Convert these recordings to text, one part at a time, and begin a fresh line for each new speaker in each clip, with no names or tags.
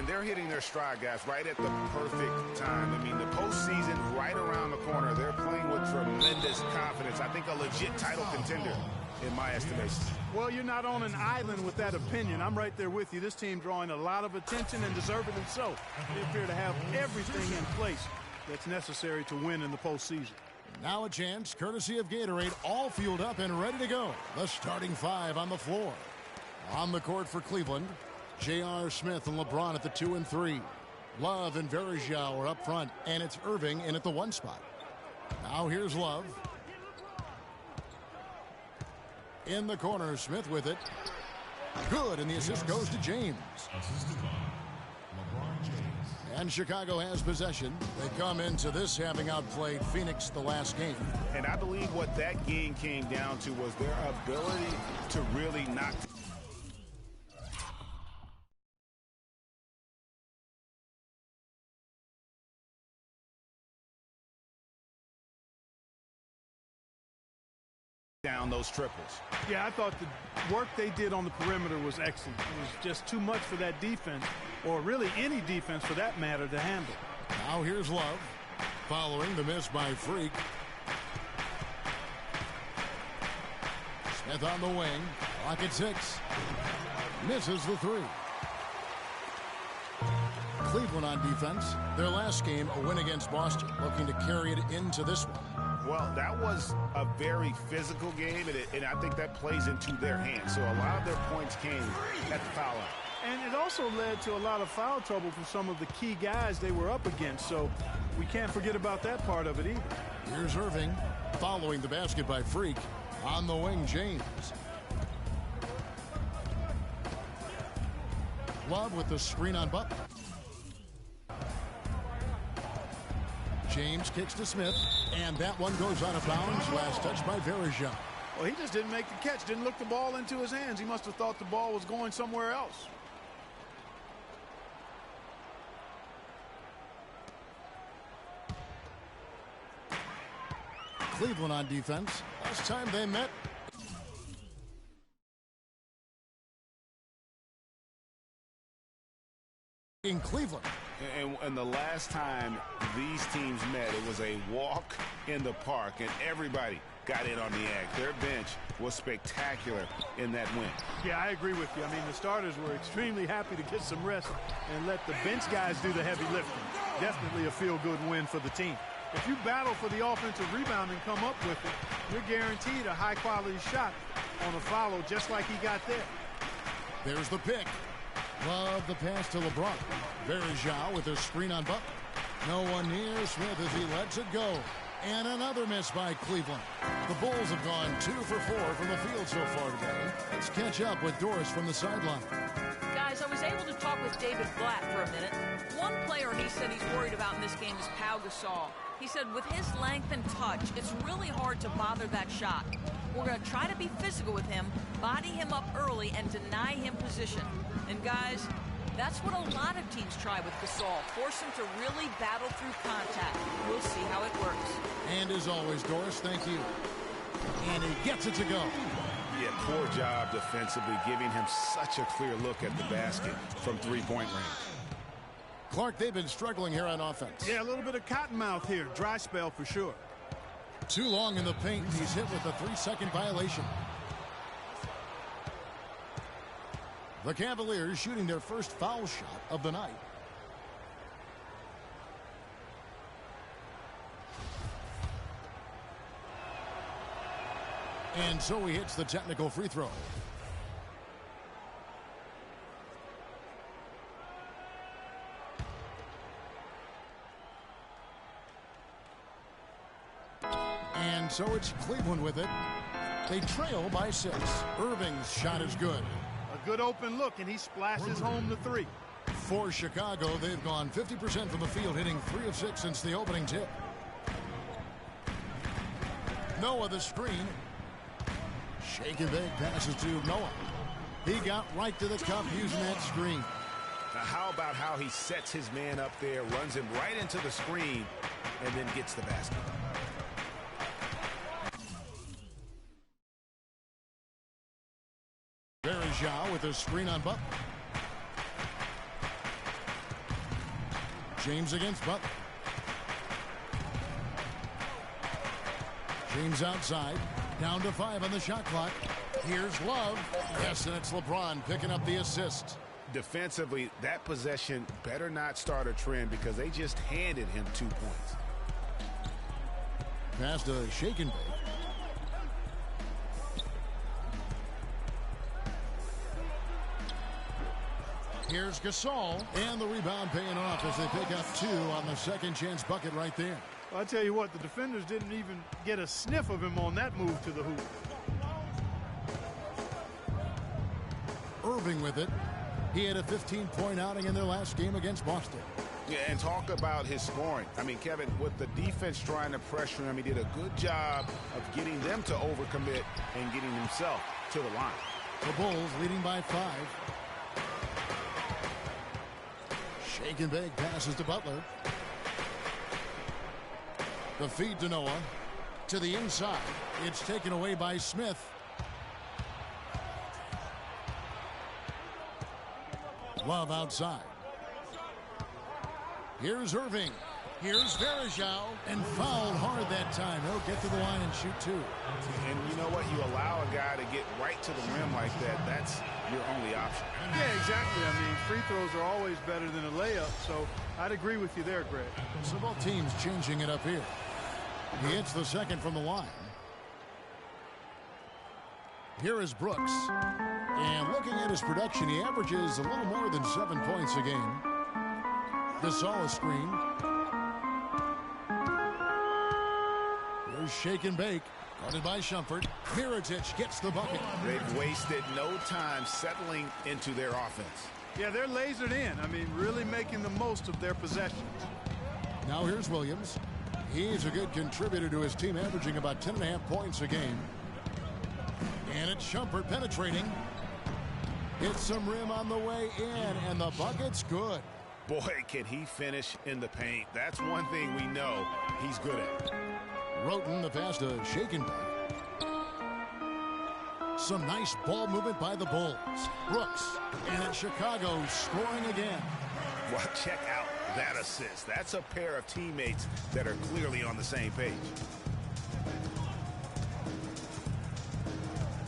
And they're hitting their stride, guys, right at the perfect time. I mean, the postseason right around the corner. They're playing with tremendous confidence. I think a legit title contender in my estimation.
Well, you're not on an island with that opinion. I'm right there with you. This team drawing a lot of attention, and deservedly so. They appear to have everything in place that's necessary to win in the postseason.
Now a chance, courtesy of Gatorade, all fueled up and ready to go. The starting five on the floor. On the court for Cleveland, J.R. Smith and LeBron at the 2 and 3. Love and Varejao are up front, and it's Irving in at the 1 spot. Now here's Love. In the corner, Smith with it. Good, and the assist goes to James. And Chicago has possession. They come into this having outplayed Phoenix the last game.
And I believe what that game came down to was their ability to really knock down those triples.
Yeah, I thought the work they did on the perimeter was excellent. It was just too much for that defense, or really any defense for that matter, to handle.
Now here's Love, following the miss by Freak. Smith on the wing, clock at 6. Misses the 3. Cleveland on defense. Their last game, a win against Boston, looking to carry it into this one.
Well, that was a very physical game, and I think that plays into their hands. So a lot of their points came at the foul line.
And it also led to a lot of foul trouble for some of the key guys they were up against. So we can't forget about that part of it either.
Here's Irving, following the basket by Freak. On the wing, James. Love with the screen on Butler. James kicks to Smith, and that one goes out of bounds. Last touch by Varejao.
Well, he just didn't make the catch, didn't look the ball into his hands. He must have thought the ball was going somewhere else.
Cleveland on defense. Last time they met, in Cleveland.
And the last time these teams met, it was a walk in the park, and everybody got in on the act. Their bench was spectacular in that win.
Yeah, I agree with you. I mean, the starters were extremely happy to get some rest and let the bench guys do the heavy lifting. Definitely a feel-good win for the team. If you battle for the offensive rebound and come up with it, you're guaranteed a high-quality shot on a follow just like he got there.
There's the pick. Love the pass to LeBron. Varejao with a screen on Butler. No one near Smith as he lets it go. And another miss by Cleveland. The Bulls have gone 2 for 4 from the field so far today. Let's catch up with Doris from the sideline.
Guys, I was able to talk with David Blatt for a minute. One player he said he's worried about in this game is Pau Gasol. He said with his length and touch, it's really hard to bother that shot. We're going to try to be physical with him, body him up early, and deny him position. And guys, that's what a lot of teams try with Gasol. Force him to really battle through contact. We'll see how it works. And
as always, Doris, thank you. And he gets it to go.
Yeah, poor job defensively, giving him such a clear look at the basket from three-point range.
Clark, they've been struggling here on offense.
Yeah, a little bit of cottonmouth here. Dry spell for sure.
Too long in the paint. He's hit with a 3-second violation. The Cavaliers shooting their first foul shot of the night. And so he hits the technical free throw. And so it's Cleveland with it. They trail by 6. Irving's shot is good.
A good open look, and he splashes home the 3.
For Chicago, they've gone 50% from the field, hitting 3 of 6 since the opening tip. Noah the screen. Shake and bake passes to Noah. He got right to the cup using that screen.
Now how about how he sets his man up there, runs him right into the screen, and then gets the basket.
Varejao with a screen on Butler. James against Butler. James outside. Down to 5 on the shot clock. Here's Love. Yes, and it's LeBron picking up the assist.
Defensively, that possession better not start a trend because they just handed him 2 points.
Pass to Shake and Bake. Here's Gasol, and the rebound paying off as they pick up 2 on the second chance bucket right there.
Well, I tell you what, the defenders didn't even get a sniff of him on that move to the hoop.
Irving with it. He had a 15-point outing in their last game against Boston.
Yeah, and talk about his scoring. I mean, Kevin, with the defense trying to pressure him, he did a good job of getting them to overcommit and getting himself to the line.
The Bulls leading by 5. Shake and Bake passes to Butler. The feed to Noah. To the inside. It's taken away by Smith. Love outside. Here's Irving. Here's Varejao. And fouled hard that time. He'll get to the line and shoot 2.
And you know what? You allow a guy to get right to the rim like that. That's your only option.
Yeah, exactly. I mean, free throws are always better than a layup, so I'd agree with you there, Greg.
So both teams changing it up here. He hits the second from the line. Here is Brooks. And looking at his production, he averages a little more than 7 points a game. Gasol screen. Here's Shake and Bake. Guarded by Shumpert. Mirotic gets the bucket.
They've wasted no time settling into their offense.
Yeah, they're lasered in. I mean, really making the most of their possessions.
Now here's Williams. He's a good contributor to his team, averaging about 10.5 points a game. And it's Shumpert penetrating. Hits some rim on the way in, and the bucket's good.
Boy, can he finish in the paint. That's one thing we know he's good at.
Roten, the pass to Shake and Bake. Some nice ball movement by the Bulls. Brooks, and it's Chicago scoring again.
Well, check out that assist. That's a pair of teammates that are clearly on the same page.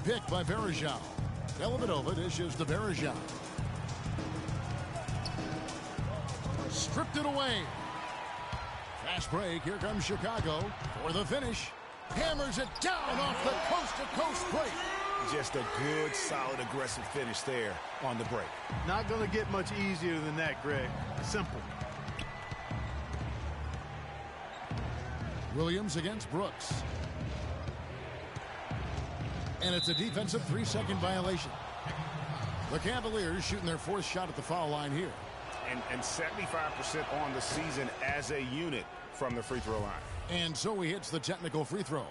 Pick by Varejao. Dellavedova dishes to Varejao. Stripped it away. Fast break. Here comes Chicago for the finish. Hammers it down off the coast-to-coast break.
Just a good, solid, aggressive finish there on the break.
Not going to get much easier than that, Greg. Simple.
Williams against Brooks. And it's a defensive 3-second violation. The Cavaliers shooting their 4th shot at the foul line here.
And 75% on the season as a unit from the free throw line.
And so he hits the technical free throw.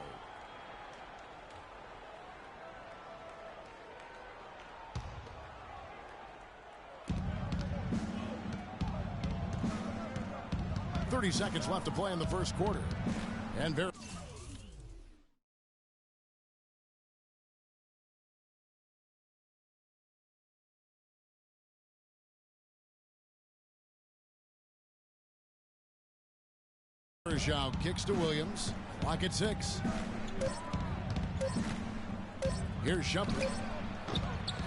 .30 seconds left to play in the first quarter. And Varejao kicks to Williams. Clock at 6. Here's Shumpert.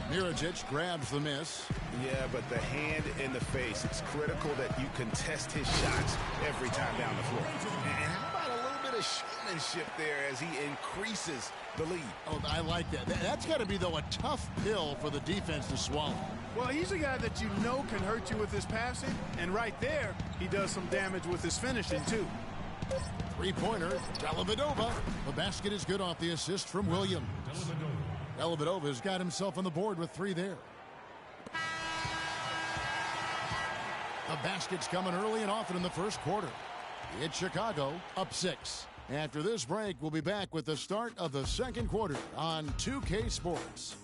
Mirotic grabs the miss.
Yeah, but the hand in the face. It's critical that you contest his shots every time down the floor. And how about a little bit of showmanship there as he increases the lead?
Oh, I like that. That's got to be, though, a tough pill for the defense to swallow.
Well, he's a guy that you know can hurt you with his passing, and right there, he does some damage with his finishing, too.
Three-pointer, Dellavedova. The basket is good off the assist from Williams. Dellavedova's got himself on the board with 3 there. The basket's coming early and often in the first quarter. It's Chicago up 6. After this break, we'll be back with the start of the second quarter on 2K Sports.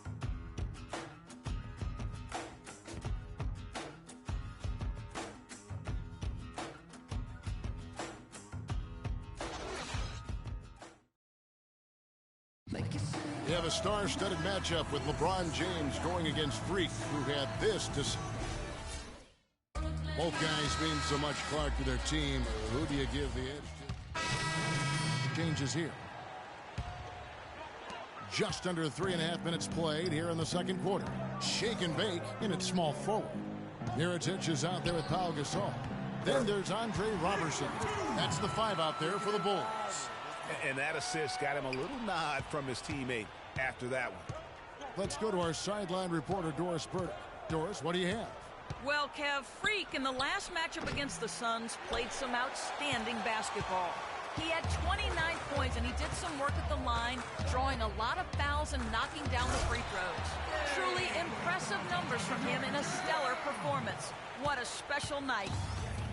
You have a star-studded matchup with LeBron James going against Freak, who had this to say. Both guys mean so much, Clark, to their team. Who do you give the edge to? Changes here. Just under 3.5 minutes played here in the second quarter. Shake and bake in its small forward. Mirotic is out there with Pau Gasol. Then there's Andre Robertson. That's the 5 out there for the Bulls.
And that assist got him a little nod from his teammate after that one.
Let's go to our sideline reporter, Doris Burdick. Doris, what do you have?
Well, Kev, Freak in the last matchup against the Suns played some outstanding basketball. He had 29 points, and he did some work at the line, drawing a lot of fouls and knocking down the free throws. Truly impressive numbers from him in a stellar performance. What a special night.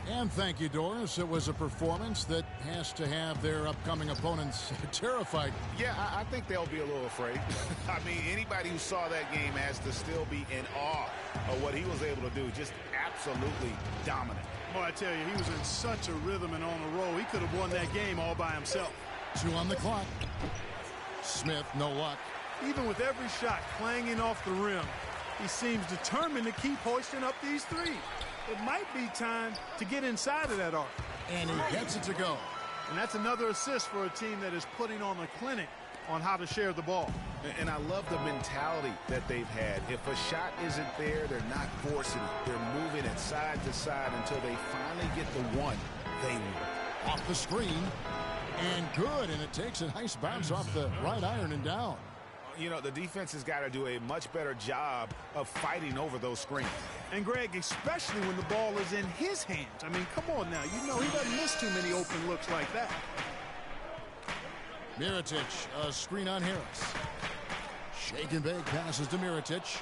And thank you, Doris. It was a performance that has to have their upcoming opponents terrified.
Yeah, I think they'll be a little afraid. I mean, anybody who saw that game has to still be in awe of what he was able to do. Just absolutely dominant.
Boy, I tell you, he was in such a rhythm and on a roll. He could have won that game all by himself.
2 on the clock. Smith, no luck.
Even with every shot clanging off the rim, he seems determined to keep hoisting up these threes. It might be time to get inside of that arc.
And he gets it to go.
And that's another assist for a team that is putting on a clinic on how to share the ball.
And I love the mentality that they've had. If a shot isn't there, they're not forcing it. They're moving it side to side until they finally get the one they want.
Off the screen. And good. And it takes a nice bounce off the right iron and down.
You know, the defense has got to do a much better job of fighting over those screens.
And, Greg, especially when the ball is in his hands. I mean, come on now. You know he doesn't miss too many open looks like that.
Mirotic, a screen on Harris. Shake and bake passes to Mirotic.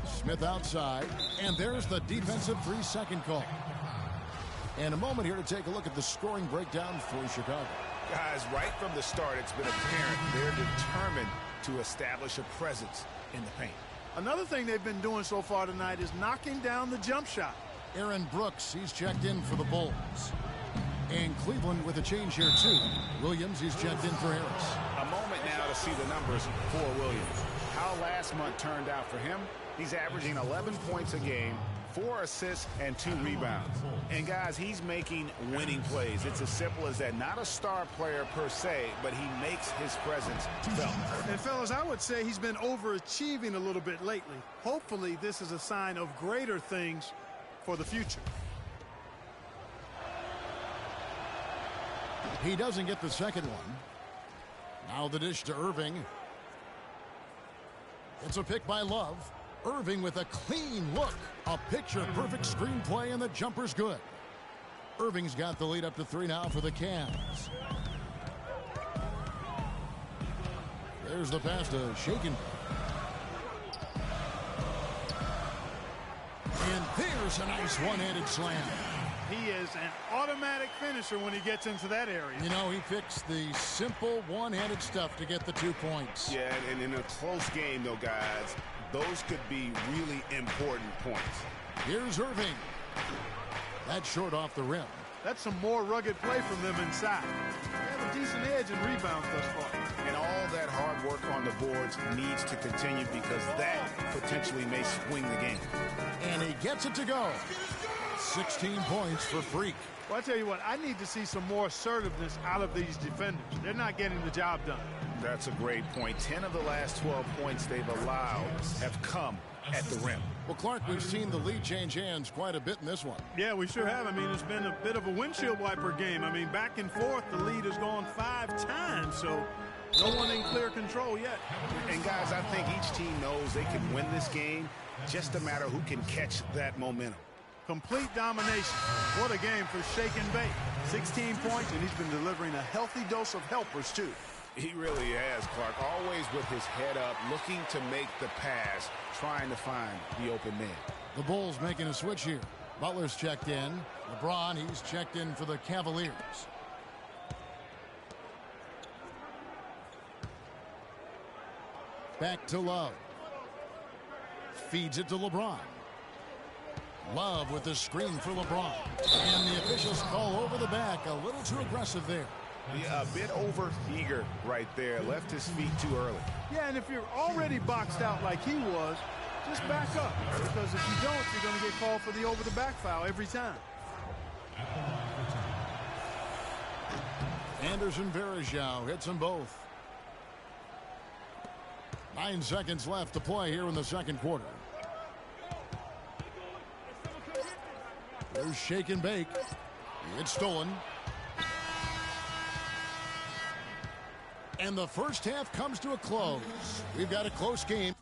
Smith outside. And there's the defensive 3-second call. And a moment here to take a look at the scoring breakdown for Chicago.
Guys, right from the start, it's been apparent they're determined to establish a presence in the paint.
Another thing they've been doing so far tonight is knocking down the jump shot.
Aaron Brooks, he's checked in for the Bulls. And Cleveland with a change here, too. Williams, he's checked in for Harris.
A moment now to see the numbers for Williams. How last month turned out for him, he's averaging 11 points a game, 4 assists, and 2 rebounds. And, guys, he's making winning plays. It's as simple as that. Not a star player per se, but he makes his presence felt.
And, fellas, I would say he's been overachieving a little bit lately. Hopefully, this is a sign of greater things for the future.
He doesn't get the second one. Now the dish to Irving. It's a pick by Love. Irving with a clean look. A picture-perfect screenplay, and the jumper's good. Irving's got the lead up to 3 now for the Cavs. There's the pass to Shakin. And there's a nice one-handed slam.
He is an automatic finisher when he gets into that area.
You know, he picks the simple one-handed stuff to get the 2 points.
Yeah, and in a close game, though, guys, those could be really important points.
Here's Irving. That's short off the rim.
That's some more rugged play from them inside. They have a decent edge in rebounds thus far.
And all that hard work on the boards needs to continue because that potentially may swing the game.
And he gets it to go. 16 points for Freak.
Well, I tell you what, I need to see some more assertiveness out of these defenders. They're not getting the job done.
That's a great point. 10 of the last 12 points they've allowed have come at the rim.
Well, Clark, we've seen the lead change hands quite a bit in this one.
Yeah, we sure have. I mean, it's been a bit of a windshield wiper game. I mean, back and forth, the lead has gone 5 times, so no one in clear control yet.
And, guys, I think each team knows they can win this game, just a matter who can catch that momentum.
Complete domination. What a game for Shake and Bake. 16 points, and he's been delivering a healthy dose of helpers, too.
He really has, Clark. Always with his head up, looking to make the pass, trying to find the open man.
The Bulls making a switch here. Butler's checked in. LeBron, he's checked in for the Cavaliers. Back to Love. Feeds it to LeBron. Love with the screen for LeBron. And the officials call over the back. A little too aggressive there.
Yeah, a bit over-eager right there. Left his feet too early.
Yeah, and if you're already boxed out like he was, just back up. Because if you don't, you're going to get called for the over-the-back foul every time.
Anderson Varejao hits them both. 9 seconds left to play here in the second quarter. There's shake and bake. It's stolen. And the first half comes to a close. We've got a close game.